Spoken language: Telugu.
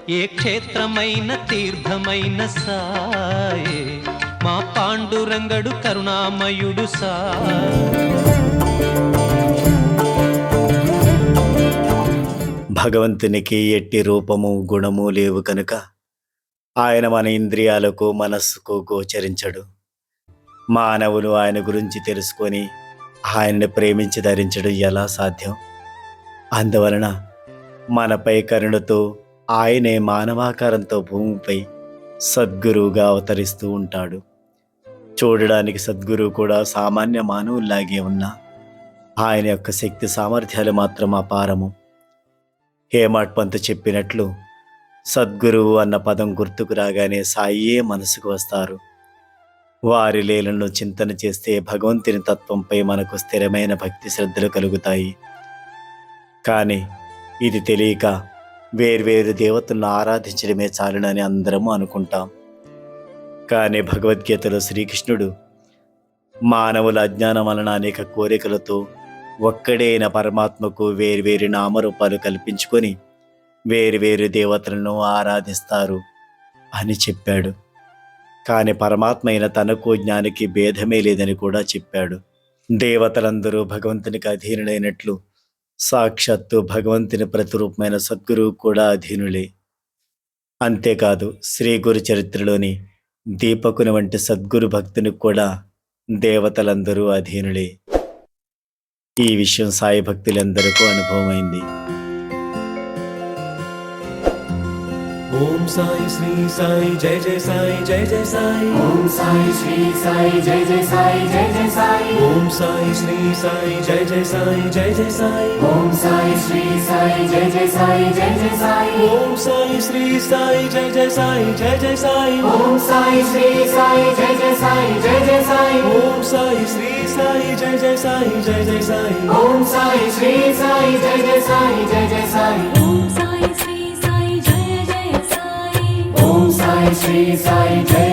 ఏ క్షేత్రమైన తీర్థమైన సాయే మా పాండురంగడు కరుణామయుడు సాయే. భగవంతునికి ఎట్టి రూపము గుణము లేవు కనుక ఆయన మన ఇంద్రియాలకు మనస్సుకు గోచరించడు. మానవులు ఆయన గురించి తెలుసుకొని ఆయన్ని ప్రేమించి ధరించడం ఎలా సాధ్యం? అందువలన మనపై కరుణతో ఆయనే మానవాకారంతో భూమిపై సద్గురువుగా అవతరిస్తూ ఉంటాడు. చూడడానికి సద్గురువు కూడా సామాన్య మానవుల్లాగే ఉన్నా ఆయన యొక్క శక్తి సామర్థ్యాలు మాత్రం అపారము. హేమాడ్ పంత్ చెప్పినట్లు సద్గురువు అన్న పదం గుర్తుకు రాగానే సాయియే మనసుకు వస్తారు. వారి లీలను చింతన చేస్తే భగవంతుని తత్వంపై మనకు స్థిరమైన భక్తి శ్రద్ధలు కలుగుతాయి. కానీ ఇది తెలియక వేర్వేరు దేవతలను ఆరాధించడమే చాలునని అందరము అనుకుంటాం. కానీ భగవద్గీతలో శ్రీకృష్ణుడు మానవుల అజ్ఞానం వలన అనేక కోరికలతో ఒక్కడైన పరమాత్మకు వేర్వేరు నామరూపాలు కల్పించుకొని వేరువేరు దేవతలను ఆరాధిస్తారు అని చెప్పాడు. కానీ పరమాత్మ అయిన తనకు జ్ఞానికి భేదమే లేదని కూడా చెప్పాడు. దేవతలందరూ భగవంతునికి అధీనులైనట్లు సాక్షాత్తు భగవంతుని ప్రతిరూపమైన సద్గురువు కూడా అధీనులే. అంతేకాదు శ్రీ గురు చరిత్రలోని దీపకుని వంటి సద్గురు భక్తునికి కూడా దేవతలందరూ అధీనులే. ఈ విషయం సాయి భక్తులందరికీ అనుభవమైంది. ఓం సాయి శ్రీ సాయి జయ జయ సాయి జయ జయ సాయి. ఓం సాయి శ్రీ సాయి జయ జయ సాయి జయ జయ సాయి. ఓం సాయి శ్రీ సాయి జయ జయ సాయి జయ జయ సాయి. ఓం సాయి శ్రీ సాయి జయ జయ సాయి జయ జయ సాయి. ఓం సాయి శ్రీ సాయి జయ జయ సాయి జయ జయ సాయి. ఓం సాయి శ్రీ సాయి జయ జయ సాయి జయ జయ సాయి. ఓం సాయి శ్రీ సాయి జయ జయ సాయి జయ జయ సాయి. ఓం సాయి శ్రీ సాయి జయ జయ సాయి జయ జయ సాయి. ఓం సాయి శ్రీ సాయి జయ జయ సాయి. ఓం సాయి శ్రీ సాయి జయ